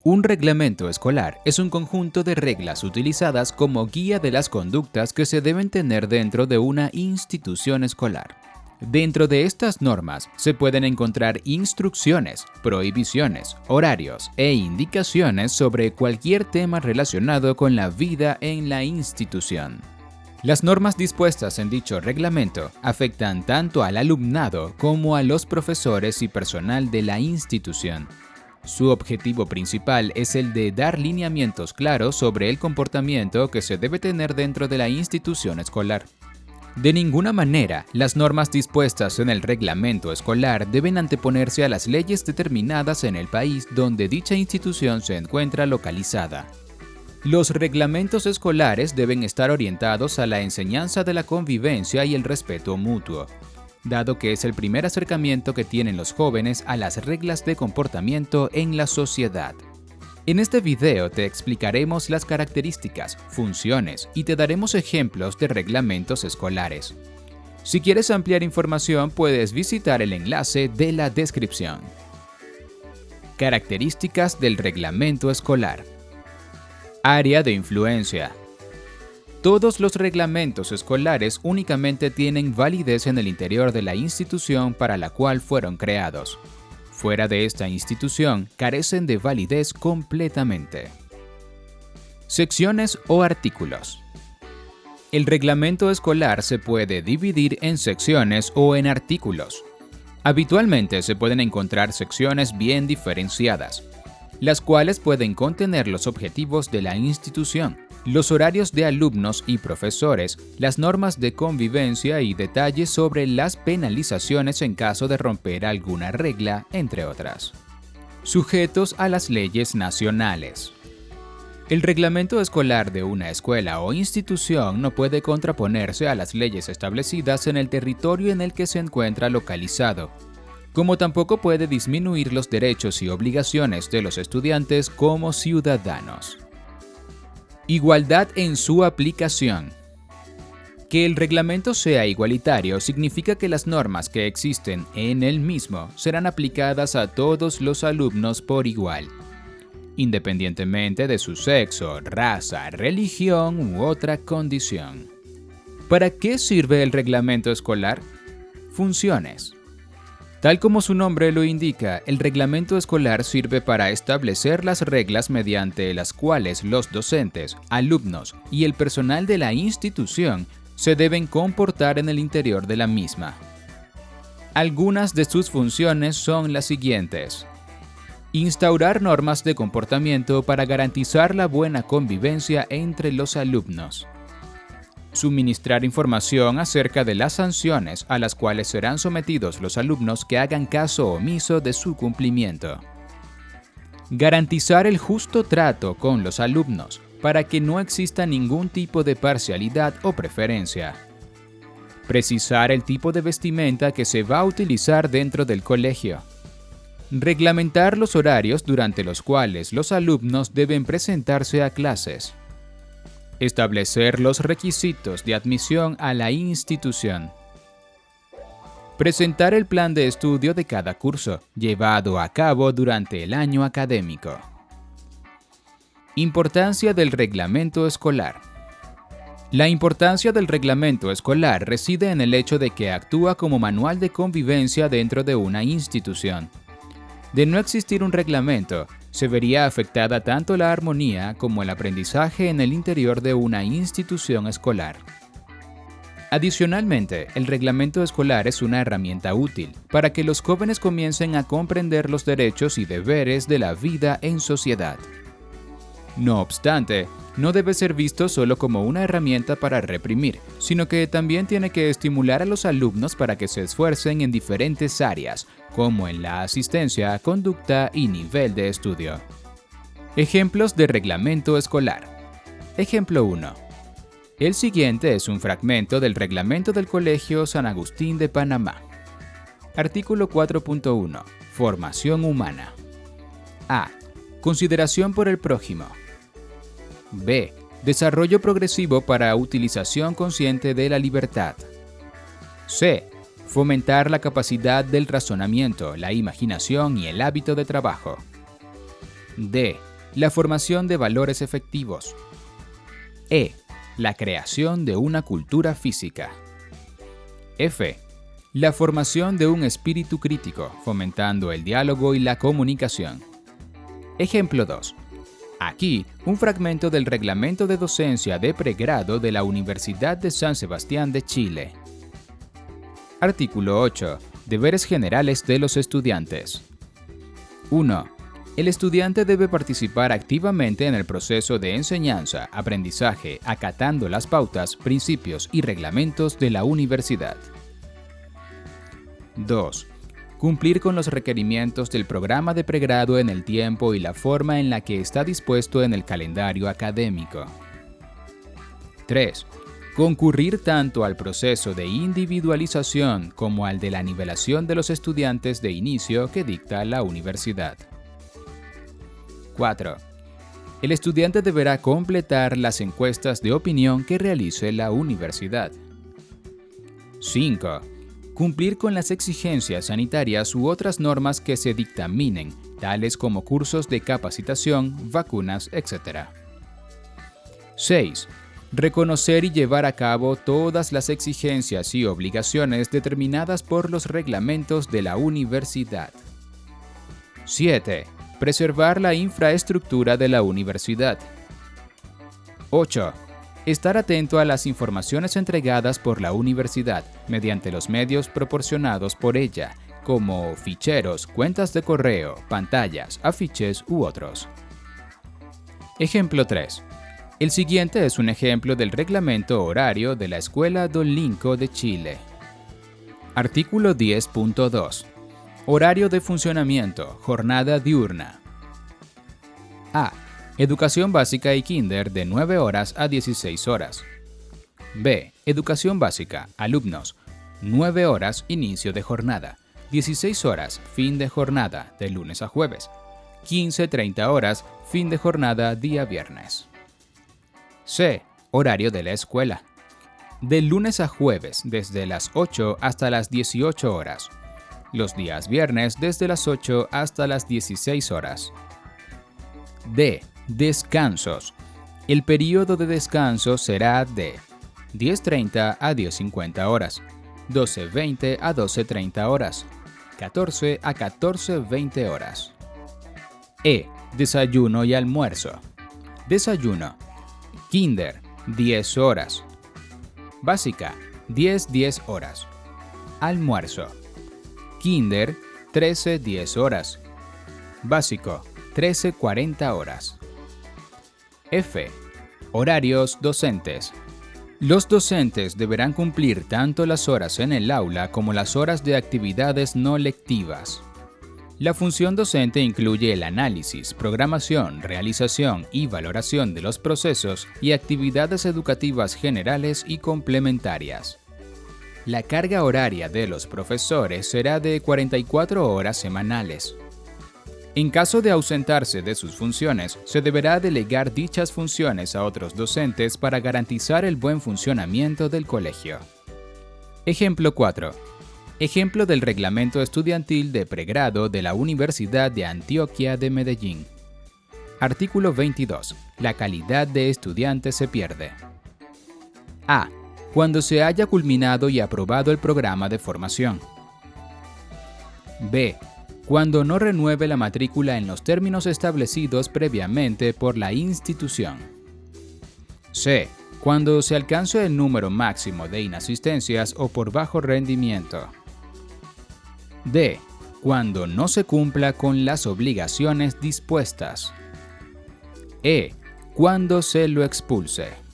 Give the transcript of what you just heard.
Un reglamento escolar es un conjunto de reglas utilizadas como guía de las conductas que se deben tener dentro de una institución escolar. Dentro de estas normas se pueden encontrar instrucciones, prohibiciones, horarios e indicaciones sobre cualquier tema relacionado con la vida en la institución. Las normas dispuestas en dicho reglamento afectan tanto al alumnado como a los profesores y personal de la institución. Su objetivo principal es el de dar lineamientos claros sobre el comportamiento que se debe tener dentro de la institución escolar. De ninguna manera, las normas dispuestas en el reglamento escolar deben anteponerse a las leyes determinadas en el país donde dicha institución se encuentra localizada. Los reglamentos escolares deben estar orientados a la enseñanza de la convivencia y el respeto mutuo, dado que es el primer acercamiento que tienen los jóvenes a las reglas de comportamiento en la sociedad. En este video te explicaremos las características, funciones y te daremos ejemplos de reglamentos escolares. Si quieres ampliar información, puedes visitar el enlace de la descripción. Características del reglamento escolar. Área de influencia. Todos los reglamentos escolares únicamente tienen validez en el interior de la institución para la cual fueron creados. Fuera de esta institución, carecen de validez completamente. Secciones o artículos. El reglamento escolar se puede dividir en secciones o en artículos. Habitualmente se pueden encontrar secciones bien diferenciadas, las cuales pueden contener los objetivos de la institución, los horarios de alumnos y profesores, las normas de convivencia y detalles sobre las penalizaciones en caso de romper alguna regla, entre otras. Sujetos a las leyes nacionales. El reglamento escolar de una escuela o institución no puede contraponerse a las leyes establecidas en el territorio en el que se encuentra localizado, como tampoco puede disminuir los derechos y obligaciones de los estudiantes como ciudadanos. Igualdad en su aplicación. Que el reglamento sea igualitario significa que las normas que existen en él mismo serán aplicadas a todos los alumnos por igual, independientemente de su sexo, raza, religión u otra condición. ¿Para qué sirve el reglamento escolar? Funciones. Tal como su nombre lo indica, el reglamento escolar sirve para establecer las reglas mediante las cuales los docentes, alumnos y el personal de la institución se deben comportar en el interior de la misma. Algunas de sus funciones son las siguientes: instaurar normas de comportamiento para garantizar la buena convivencia entre los alumnos. Suministrar información acerca de las sanciones a las cuales serán sometidos los alumnos que hagan caso omiso de su cumplimiento. Garantizar el justo trato con los alumnos para que no exista ningún tipo de parcialidad o preferencia. Precisar el tipo de vestimenta que se va a utilizar dentro del colegio. Reglamentar los horarios durante los cuales los alumnos deben presentarse a clases. Establecer los requisitos de admisión a la institución. Presentar el plan de estudio de cada curso, llevado a cabo durante el año académico. Importancia del reglamento escolar. La importancia del reglamento escolar reside en el hecho de que actúa como manual de convivencia dentro de una institución. De no existir un reglamento, se vería afectada tanto la armonía como el aprendizaje en el interior de una institución escolar. Adicionalmente, el reglamento escolar es una herramienta útil para que los jóvenes comiencen a comprender los derechos y deberes de la vida en sociedad. No obstante, no debe ser visto solo como una herramienta para reprimir, sino que también tiene que estimular a los alumnos para que se esfuercen en diferentes áreas, como en la asistencia, conducta y nivel de estudio. Ejemplos de reglamento escolar. Ejemplo 1. El siguiente es un fragmento del reglamento del Colegio San Agustín de Panamá. Artículo 4.1. Formación humana. A. Consideración por el prójimo. B. Desarrollo progresivo para utilización consciente de la libertad. C. Fomentar la capacidad del razonamiento, la imaginación y el hábito de trabajo. D. La formación de valores efectivos. E. La creación de una cultura física. F. La formación de un espíritu crítico, fomentando el diálogo y la comunicación. Ejemplo 2. Aquí, un fragmento del reglamento de docencia de pregrado de la Universidad de San Sebastián de Chile. Artículo 8. Deberes generales de los estudiantes. 1. El estudiante debe participar activamente en el proceso de enseñanza, aprendizaje, acatando las pautas, principios y reglamentos de la universidad. 2. Cumplir con los requerimientos del programa de pregrado en el tiempo y la forma en la que está dispuesto en el calendario académico. 3. Concurrir tanto al proceso de individualización como al de la nivelación de los estudiantes de inicio que dicta la universidad. 4. El estudiante deberá completar las encuestas de opinión que realice la universidad. 5. Cumplir con las exigencias sanitarias u otras normas que se dictaminen, tales como cursos de capacitación, vacunas, etc. 6. Reconocer y llevar a cabo todas las exigencias y obligaciones determinadas por los reglamentos de la universidad. 7. Preservar la infraestructura de la universidad. 8. Estar atento a las informaciones entregadas por la universidad mediante los medios proporcionados por ella, como ficheros, cuentas de correo, pantallas, afiches u otros. Ejemplo 3. El siguiente es un ejemplo del reglamento horario de la Escuela Don Linco de Chile. Artículo 10.2. Horario de funcionamiento, jornada diurna. A. Educación básica y kinder de 9 horas a 16 horas. B. Educación básica, alumnos, 9 horas inicio de jornada, 16 horas fin de jornada de lunes a jueves, 15-30 horas fin de jornada día viernes. C. Horario de la escuela. De lunes a jueves desde las 8 hasta las 18 horas. Los días viernes desde las 8 hasta las 16 horas. D. Descansos. El periodo de descanso será de 10:30 a 10:50 horas, 12:20 a 12:30 horas, 14 a 14:20 horas. E. Desayuno y almuerzo. Desayuno. Kinder, 10 horas. Básica, 10 horas. Almuerzo. Kinder, 13-10 horas. Básico, 13-40 horas. F. Horarios docentes. Los docentes deberán cumplir tanto las horas en el aula como las horas de actividades no lectivas. La función docente incluye el análisis, programación, realización y valoración de los procesos y actividades educativas generales y complementarias. La carga horaria de los profesores será de 44 horas semanales. En caso de ausentarse de sus funciones, se deberá delegar dichas funciones a otros docentes para garantizar el buen funcionamiento del colegio. Ejemplo 4. Ejemplo del reglamento estudiantil de pregrado de la Universidad de Antioquia de Medellín. Artículo 22. La calidad de estudiante se pierde. A. Cuando se haya culminado y aprobado el programa de formación. B. Cuando no renueve la matrícula en los términos establecidos previamente por la institución. C. Cuando se alcance el número máximo de inasistencias o por bajo rendimiento. D. Cuando no se cumpla con las obligaciones dispuestas. E. Cuando se lo expulse.